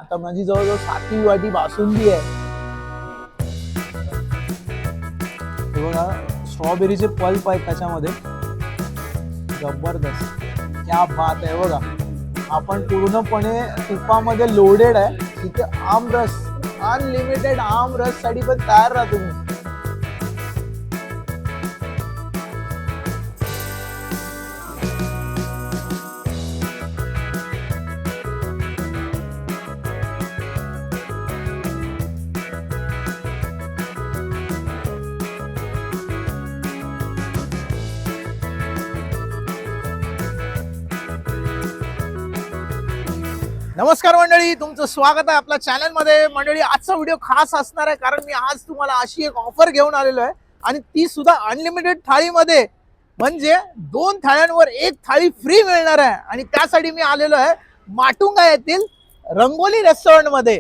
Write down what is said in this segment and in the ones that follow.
आता माझी जवळजवळ 7वी वाटी बासुंदी आहे. हे बघा स्ट्रॉबेरीचे पल्प आहेत त्याच्यामध्ये, जबरदस्त, क्या बात आहे. बघा आपण पूर्णपणे तुपामध्ये लोडेड आहे. तिथे आमरस, अनलिमिटेड आमरस साठी पण तयार राहा तुम्ही. नमस्कार मंडळी, तुमचं स्वागत आहे आपल्या चॅनलमध्ये. मंडळी, आजचा व्हिडिओ खास असणार आहे कारण मी आज तुम्हाला अशी एक ऑफर घेऊन आलेलो आहे आणि ती सुद्धा अनलिमिटेड थाळीमध्ये, म्हणजे 2 थाळ्यांवर 1 थाळी फ्री मिळणार आहे. आणि त्यासाठी मी आलेलो आहे माटुंगा येथील रंगोली रेस्टॉरंट मध्ये.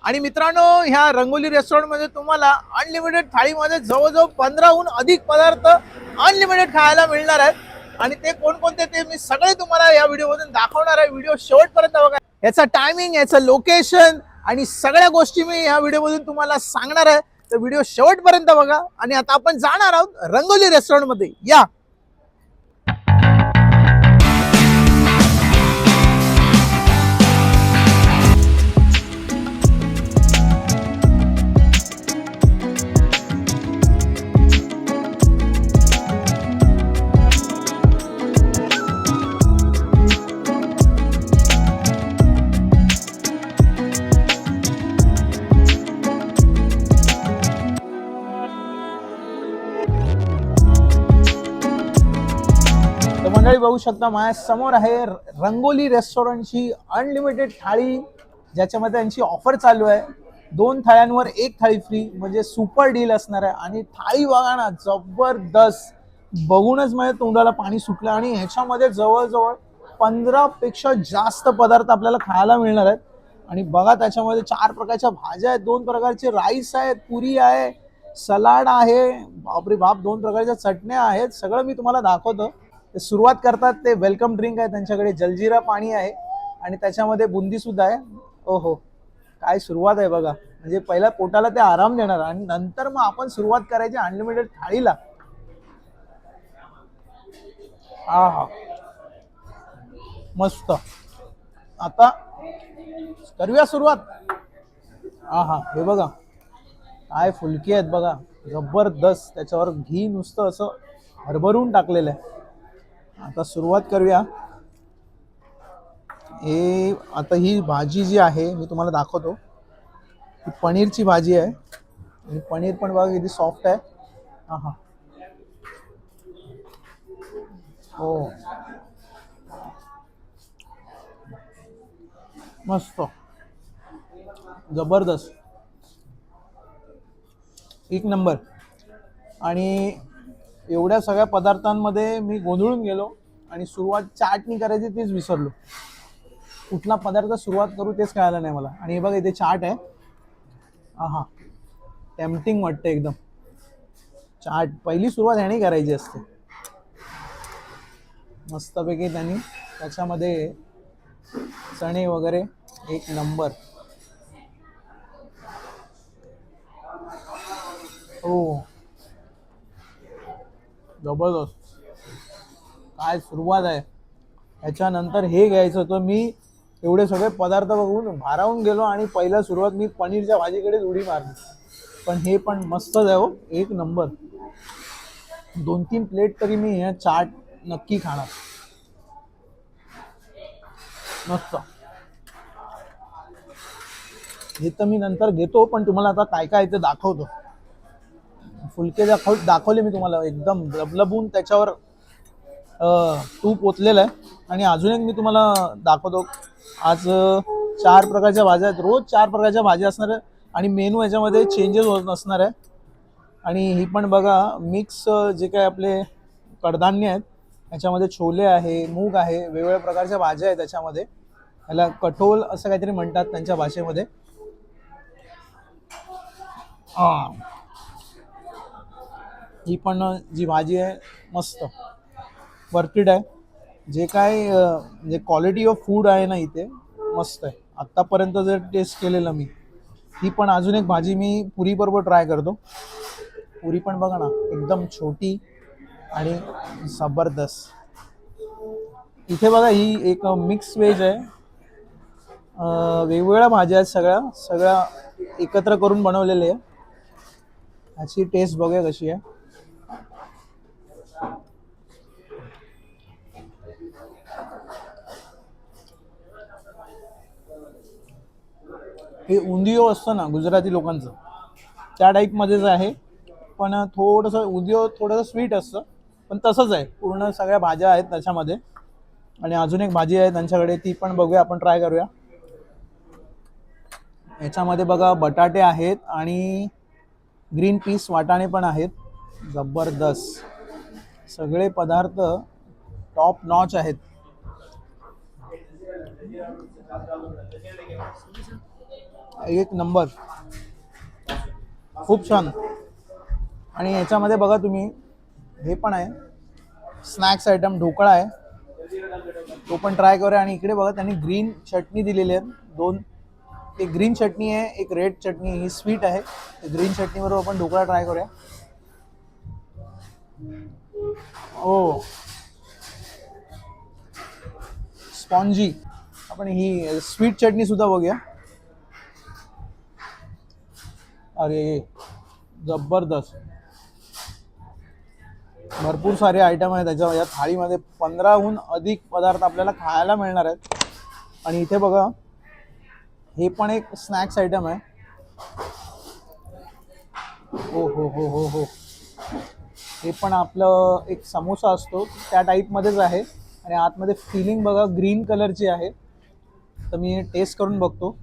आणि मित्रांनो, ह्या रंगोली रेस्टॉरंट मध्ये तुम्हाला अनलिमिटेड थाळीमध्ये जवळजवळ 15हून अधिक पदार्थ अनलिमिटेड खायला मिळणार आहेत. आणि ते कोणकोणते ते मी सगळे तुम्हाला या व्हिडिओ मधून दाखवणार आहे. व्हिडिओ शेवटपर्यंत बघा. याचा टायमिंग, याचं लोकेशन आणि सगळ्या गोष्टी मी या व्हिडिओ मधून तुम्हाला सांगणार आहे. तर व्हिडिओ शेवटपर्यंत बघा. आणि आता आपण जाणार आहोत रंगोली रेस्टॉरंट मध्ये. या. मंडळी बघू शकता, माझ्या समोर आहे रंगोली रेस्टॉरंटची अनलिमिटेड थाळी, ज्याच्यामध्ये त्यांची ऑफर चालू आहे. 2 थाळ्यांवर 1 थाळी फ्री, म्हणजे सुपर डील असणार आहे. आणि थाळी बघा ना, जबरदस्त. बघूनच माझ्या तोंडाला पाणी सुटलं. आणि ह्याच्यामध्ये जवळजवळ 15 पेक्षा जास्त पदार्थ आपल्याला खायला मिळणार आहेत. आणि बघा, त्याच्यामध्ये 4 प्रकारच्या भाज्या आहेत, 2 प्रकारचे राईस आहेत, पुरी आहे, सलाड आहे, बापरे बाप, 2 प्रकारच्या चटण्या आहेत. सगळं मी तुम्हाला दाखवतो. ते सुरुवात करतात ते वेलकम ड्रिंक आहे त्यांच्याकडे, जलजिरा पाणी आहे आणि त्याच्यामध्ये बुंदी सुद्धा आहे. ओहो, काय सुरुवात आहे बघा. म्हणजे पहिला पोटाला ते आराम देणार आणि नंतर मग आपण सुरुवात करायची अनलिमिटेड थाळीला. हा हा, मस्त. आता करूया सुरुवात. हा हा, हे बघा काय फुलके आहेत बघा, जबरदस्त. त्याच्यावर घी नुसतं असं भरभरून टाकलेलं आहे. आता सुरुवात करूया. हे आता ही भाजी जी आहे मी तुम्हाला दाखवतो. ही पनीरची भाजी आहे आणि पनीर पण बघा किती सॉफ्ट आहे. हा हा, हो, मस्त, जबरदस्त, एक नंबर. आणि एवढ्या सगळ्या पदार्थांमध्ये मी गोंधळून गेलो आणि सुरुवात चाटणी करायची तीच विसरलो. कुठला पदार्थ सुरुवात करू तेच कळालं नाही मला. आणि हे बघा, इथे चाट आहे. हा, टेम्पटिंग वाटतं एकदम. चाट पहिली सुरुवात ह्याने करायची असते. मस्तपैकी त्यांनी त्याच्यामध्ये चणे वगैरे, एक नंबर. हो, जबरदस्त. काय सुरुवात आहे. ह्याच्यानंतर हे घ्यायचं होतं. मी एवढे सगळे पदार्थ बघून भारावून गेलो आणि पहिला सुरुवात मी पनीरच्या भाजीकडेच उडी मारली. पण हे पण मस्तच आहे हो, एक नंबर. 2-3 प्लेट तरी मी ह्या चाट नक्की खाणार. मस्त. हे तर मी नंतर घेतो, पण तुम्हाला आता काय काय ते दाखवतो. फुलके दाखवले मी तुम्हाला, एकदम लबलबून त्याच्यावर तूप ओतलेलं आहे. आणि अजून एक मी तुम्हाला दाखवतो. आज 4 प्रकारच्या भाज्या आहेत, रोज 4 प्रकारच्या भाज्या असणार आहे. आणि मेनू याच्यामध्ये चेंजेस होत नसणार आहे. आणि ही पण बघा, मिक्स जे काय आपले कडधान्य आहेत, याच्यामध्ये छोले आहे, मूग आहे, वेगवेगळ्या प्रकारच्या भाज्या आहेत त्याच्यामध्ये. याला कठोल असं काहीतरी म्हणतात त्यांच्या भाषेमध्ये. ही पण जी भाजी आहे, मस्त वर्किड आहे. जे काय म्हणजे क्वालिटी ऑफ फूड आहे ना इथे मस्त आहे. आत्तापर्यंत जर टेस्ट केलेलं मी, ही पण अजून एक भाजी मी पुरी बरोबर ट्राय करतो. पुरी पण बघा ना एकदम छोटी आणि जबरदस्त. इथे बघा ही एक मिक्स व्हेज आहे. वेगवेगळ्या भाज्या आहेत, सगळ्या सगळ्या एकत्र करून बनवलेले आहे. ह्याची टेस्ट बघूया कशी आहे. हे उंदियो असतं ना गुजराती लोकांचं, त्या टाईपमध्येच आहे. पण थोडंसं उंदियो थोडंसं स्वीट असतं, पण तसंच आहे. पूर्ण सगळ्या भाज्या आहेत त्याच्यामध्ये. आणि अजून एक भाजी आहे त्यांच्याकडे, ती पण बघूया, आपण ट्राय करूया. याच्यामध्ये बघा बटाटे आहेत आणि ग्रीन पीस वाटाणे पण आहेत. जबरदस्त. सगळे पदार्थ टॉप नॉच आहेत. एक नंबर. खूप छान. आणि याच्यामध्ये बघा तुम्ही, हे पण आहे स्नॅक्स आयटम, ढोकळा आहे, तो पण ट्राय करूया. आणि इकडे बघा त्यांनी ग्रीन चटणी दिलेली आहे दोन. एक ग्रीन चटणी आहे, एक रेड चटणी. ही स्वीट आहे. ग्रीन चटणीबरोबर आपण ढोकळा ट्राय करूया. ओ स्पॉन्जी. आपण ही स्वीट चटणी सुद्धा बघूया. अरे जबरदस्त. भरपूर सारे आयटम आहेत त्याच्या या थाळीमध्ये. 15हून अधिक पदार्थ आपल्याला खायला मिळणार आहेत. आणि इथे बघा हे पण एक स्नॅक्स आयटम आहे. हो हो हो हो हो. हे पण आपलं एक समोसा असतो त्या टाईपमध्येच आहे. आणि आतमध्ये फिलिंग बघा ग्रीन कलरची आहे. तर मी टेस्ट करून बघतो.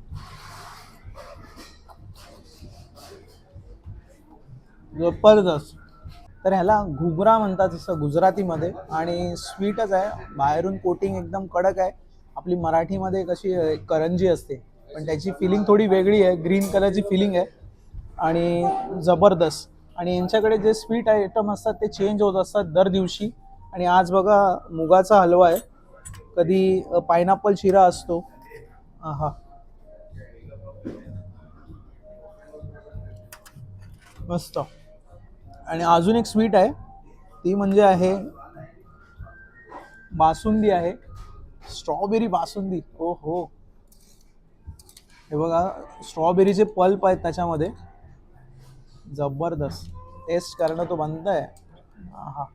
जबरदस्त. तर ह्याला घुगरा म्हणतात जसं गुजरातीमध्ये. आणि स्वीटच आहे, बाहेरून कोटिंग एकदम कडक आहे. आपली मराठीमध्ये कशी करंजी असते, पण त्याची फिलिंग थोडी वेगळी आहे. ग्रीन कलरची फिलिंग आहे आणि जबरदस्त. आणि यांच्याकडे जे स्वीट आयटम असतात ते चेंज होत असतात दर दिवशी. आणि आज बघा मुगाचा हलवा आहे, कधी पायनॅपल शिरा असतो. हा मस्त. आणि अजून एक स्वीट आहे, ती म्हणजे आहे बासुंदी आहे. स्ट्रॉबेरी बासुंदी. ओ हो. हे बघा स्ट्रॉबेरीचे पल्प आहेत त्याच्यामध्ये. जबरदस्त. टेस्ट करणं तो बनतंय. हा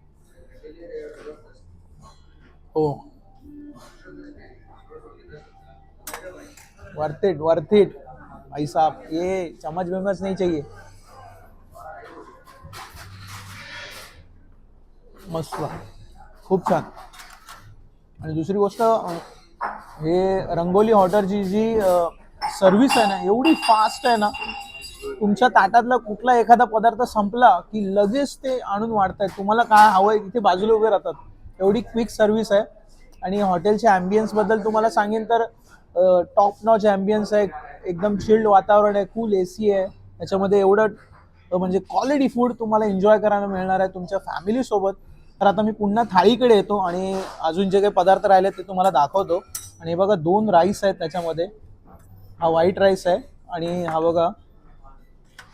हो. वर्थ इट वर्थ इट भाई साहब, ये चम्मच बिमच नहीं चाहिए. मस्त. खूप छान. आणि दुसरी गोष्ट, हे रंगोली हॉटेलची जी सर्व्हिस आहे ना, एवढी फास्ट आहे ना. तुमच्या ताटातला कुठला एखादा पदार्थ संपला की लगेच ते आणून वाढतायत. तुम्हाला काय हवंय तिथे बाजूला उभे राहतात. एवढी क्विक सर्व्हिस आहे. आणि हॉटेलच्या ॲम्बियन्सबद्दल तुम्हाला सांगेन तर टॉप नॉच ॲम्बियन्स आहे. एकदम चिल्ड वातावरण आहे, कूल AC आहे त्याच्यामध्ये. एवढं म्हणजे क्वालिटी फूड तुम्हाला एन्जॉय करायला मिळणार आहे तुमच्या फॅमिलीसोबत. तर आता मी पुन्हा थाळीकडे येतो आणि अजून जे काही पदार्थ राहिले ते तुम्हाला दाखवतो. आणि हे बघा 2 राईस आहेत त्याच्यामध्ये. हा व्हाईट राईस आहे आणि हा बघा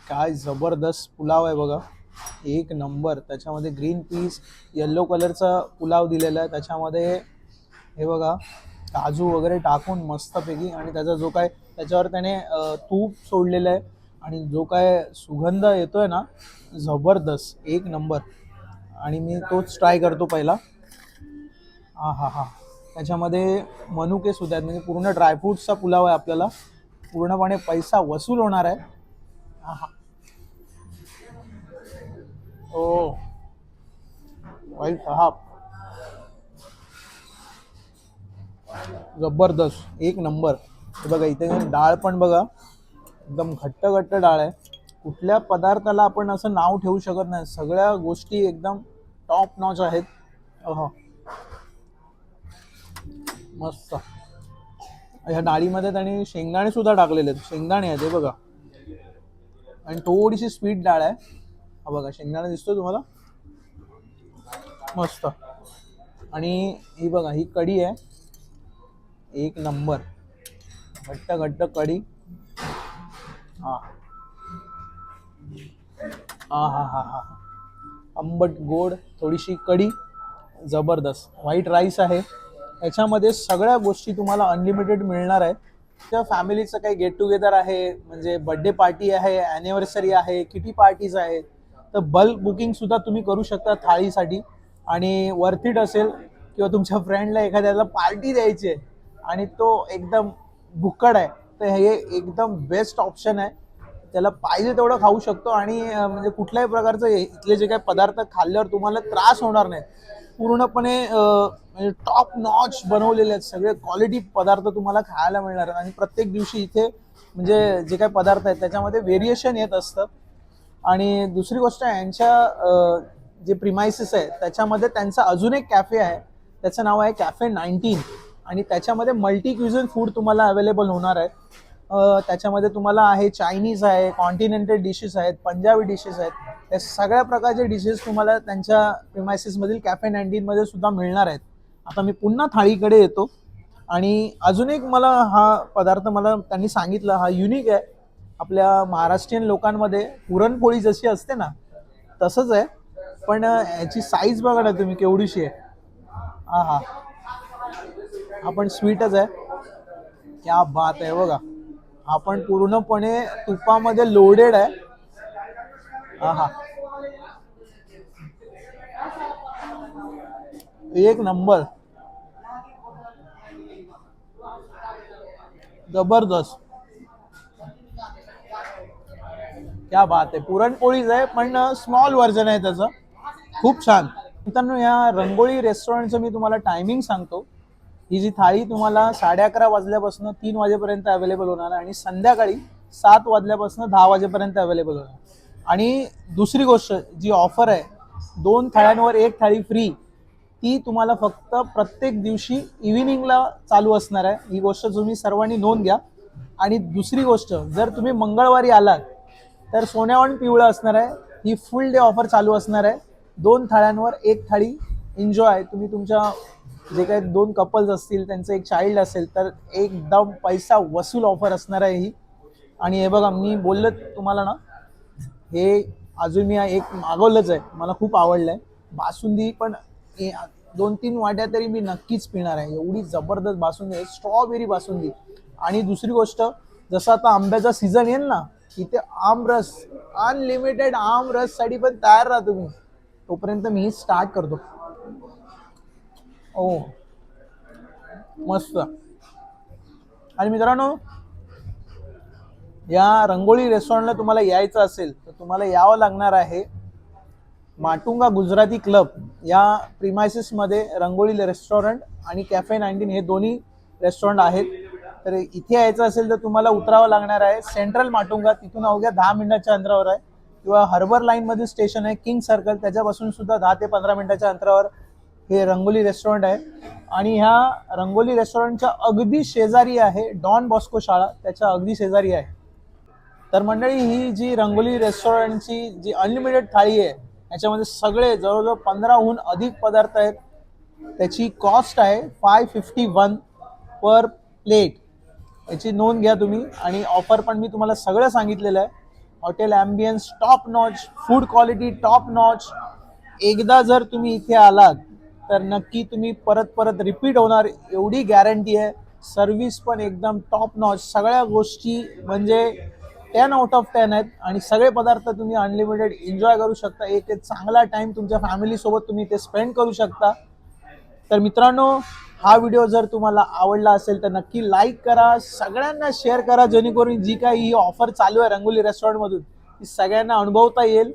काय जबरदस्त पुलाव आहे बघा. एक नंबर. त्याच्यामध्ये ग्रीन पीस, येल्लो कलरचा पुलाव दिलेला आहे त्याच्यामध्ये. हे बघा काजू वगैरे टाकून मस्तपैकी. आणि त्याचा जो काय त्याच्यावर त्याने तूप सोडलेलं आहे. आणि जो काय सुगंध येतोय ना, जबरदस्त. एक नंबर. आणि मी तोच ट्राय करतो पहिला. हा हा हा. त्याच्यामध्ये मनुके सुद्धा आहेत, म्हणजे पूर्ण ड्रायफ्रूट्सचा पुलाव आहे. आपल्याला पूर्णपणे पैसा वसूल होणार आहे. हा हा. ओ भाई साहब, जबरदस्त. एक नंबर. हे बघा इथे डाळ पण बघा एकदम घट्ट घट्ट डाळ आहे. कुठल्या पदार्थाला आपण असं नाव ठेवू शकत नाही. सगळ्या गोष्टी एकदम टॉप नॉच आहेत. अहो मस्त. ह्या डाळीमध्ये त्यांनी शेंगदाणे सुद्धा टाकलेले आहेत. शेंगदाणे आहेत हे बघा. आणि थोडीशी स्वीट डाळ आहे. हा बघा शेंगदाणे दिसतो तुम्हाला. मस्त. आणि ही बघा, ही कढी आहे, एक नंबर, घट्ट घट्ट कढी. हा हा हा हा हा, आंबट गोड थोडीशी कढी, जबरदस्त. व्हाईट राईस आहे, याच्यामध्ये सगळ्या गोष्टी तुम्हाला अनलिमिटेड मिळणार आहेत. त्या फॅमिलीचं काही गेट टुगेदर आहे, म्हणजे बर्थडे पार्टी आहे, ॲनिव्हर्सरी आहे, किटी पार्टीज आहेत, तर बल्क बुकिंग सुद्धा तुम्ही करू शकता थाळीसाठी. आणि वर्थ इट असेल, किंवा तुमच्या फ्रेंडला एखाद्याला पार्टी द्यायची आहे आणि तो एकदम भुक्कड आहे, तर हे एकदम बेस्ट ऑप्शन आहे. त्याला पाहिजे तेवढं खाऊ शकतो आणि म्हणजे कुठल्याही प्रकारचं इथले जे काही पदार्थ खाल्ल्यावर तुम्हाला त्रास होणार नाही. पूर्णपणे म्हणजे टॉप नॉच बनवलेले आहेत, सगळे क्वालिटी पदार्थ तुम्हाला खायला मिळणार आहेत. आणि प्रत्येक दिवशी इथे म्हणजे जे काही पदार्थ आहेत त्याच्यामध्ये व्हेरिएशन येत असतं. आणि दुसरी गोष्ट यांच्या जे प्रिमायसेस आहे त्याच्यामध्ये त्यांचा अजून एक कॅफे आहे, त्याचं नाव आहे कॅफे 19. आणि त्याच्यामध्ये मल्टी क्युझन फूड तुम्हाला अवेलेबल होणार आहे. त्याच्यामध्ये तुम्हाला आहे चायनीज आहे, कॉन्टिनेंटल डिशेस आहेत, पंजाबी डिशेस आहेत, या सगळ्या प्रकारचे डिशेस तुम्हाला त्यांच्या प्रिमायसेसमधील कॅफे 19 मध्ये सुद्धा मिळणार आहेत. आता मी पुन्हा थाळीकडे येतो. आणि अजून एक मला हा पदार्थ मला त्यांनी सांगितलं, हा युनिक आहे. आपल्या महाराष्ट्रीयन लोकांमध्ये पुरणपोळी जशी असते ना, तसंच आहे, पण याची साईज बघा ना तुम्ही केवढीशी आहे. हा हा, हा पण स्वीटच आहे. क्या बात आहे बघा, हा पण पूर्णपणे तुपामध्ये लोडेड आहे. हा हा, एक नंबर, जबरदस्त. क्या बात आहे, पुरणपोळीच आहे पण स्मॉल व्हर्जन आहे त्याचं. खूप छान. मित्रांनो, या रंगोळी रेस्टॉरंटचं मी तुम्हाला टायमिंग सांगतो. ही जी थाळी तुम्हाला 11:30 वाजल्यापासून 3 वाजेपर्यंत अवेलेबल होणार आहे आणि संध्याकाळी 7 वाजल्यापासून 10 वाजेपर्यंत अवेलेबल होणार. आणि दुसरी गोष्ट, जी ऑफर आहे 2 थाळ्यांवर 1 थाळी फ्री, ती तुम्हाला फक्त प्रत्येक दिवशी इव्हिनिंगला चालू असणार आहे. ही गोष्ट तुम्ही सर्वांनी नोंद घ्या. आणि दुसरी गोष्ट, जर तुम्ही मंगळवारी आलात तर सोन्याहून पिवळं असणार आहे. ही फुल डे ऑफर चालू असणार आहे. 2 थाळ्यांवर 1 थाळी एन्जॉय. तुम्ही तुमच्या जे काही 2 कपल्स असतील, त्यांचं एक चाइल्ड असेल, तर एकदम पैसा वसूल ऑफर असणार आहे ही. आणि हे बघा, मी बोललो तुम्हाला ना, हे अजून मी एक मागवलंच आहे, मला खूप आवडलं आहे. बासुंदी पण 2-3 वाट्या तरी मी नक्कीच पिणार आहे, एवढी जबरदस्त बासुंदी आहे, स्ट्रॉबेरी बासुंदी. आणि दुसरी गोष्ट, जसं आता आंब्याचा सीझन येईल ना, इथे आमरस, अनलिमिटेड आमरससाठी पण तयार राहा तुम्ही. तोपर्यंत मी स्टार्ट करतो. ओ मस्त. आणि मित्रांनो, या रंगोळी रेस्टॉरंटला तुम्हाला यायचं असेल तर तुम्हाला यावं लागणार आहे माटुंगा गुजराती क्लब या प्रिमायसेसमध्ये. रंगोळी रेस्टॉरंट आणि कॅफे 19 हे दोन्ही रेस्टॉरंट आहेत. तर इथे यायचं असेल तर तुम्हाला उतरावं लागणार आहे सेंट्रल माटुंगा, तिथून अवघ्या 10 मिनिटाच्या अंतरावर आहे. किंवा हार्बर लाईनमध्ये स्टेशन आहे किंग सर्कल, त्याच्यापासून सुद्धा 10 ते 15 मिनिटाच्या अंतरावर हे रंगोली रेस्टॉरंट आहे. आणि ह्या रंगोली रेस्टॉरंटच्या अगदी शेजारी आहे डॉन बॉस्को शाळा, त्याच्या अगदी शेजारी आहे. तर मंडळी, ही जी रंगोली रेस्टॉरंटची जी अनलिमिटेड थाळी आहे, याच्यामध्ये सगळे जवळजवळ 15हून अधिक पदार्थ आहेत. त्याची कॉस्ट आहे 551 पर प्लेट. याची नोंद घ्या तुम्ही. आणि ऑफर पण मी तुम्हाला सगळं सांगितलेलं आहे. Hotel ambience top notch, food quality top notch. एकदा जर तुम्ही इथे आलात तर नक्की तुम्ही परत परत रिपीट होणार, एवढी गॅरंटी आहे. सर्व्हिस पण एकदम टॉप नॉच, सगळ्या गोष्टी म्हणजे 10 आउट ऑफ 10 आहेत. आणि सगळे पदार्थ तुम्ही अनलिमिटेड एन्जॉय करू शकता. एक चांगला टाइम तुमच्या फॅमिलीसोबत तुम्ही ते स्पेंड करू शकता. तर मित्रांनो, हा व्हिडिओ जर तुम्हाला आवडला असेल तर नक्की लाईक करा, सगळ्यांना शेअर करा, जेणेकरून जी काही ही ऑफर चालू आहे रंगोली रेस्टॉरंटमधून ती सगळ्यांना अनुभवता येईल.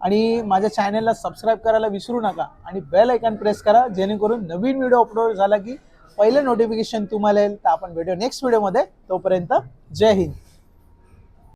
आणि माझ्या चॅनलला सबस्क्राईब करायला विसरू नका आणि बेल आयकॉन प्रेस करा, जेणेकरून नवीन व्हिडिओ अपलोड झाला की पहिलं नोटिफिकेशन तुम्हाला येईल. तर आपण भेटू नेक्स्ट व्हिडिओमध्ये. तोपर्यंत जय हिंद.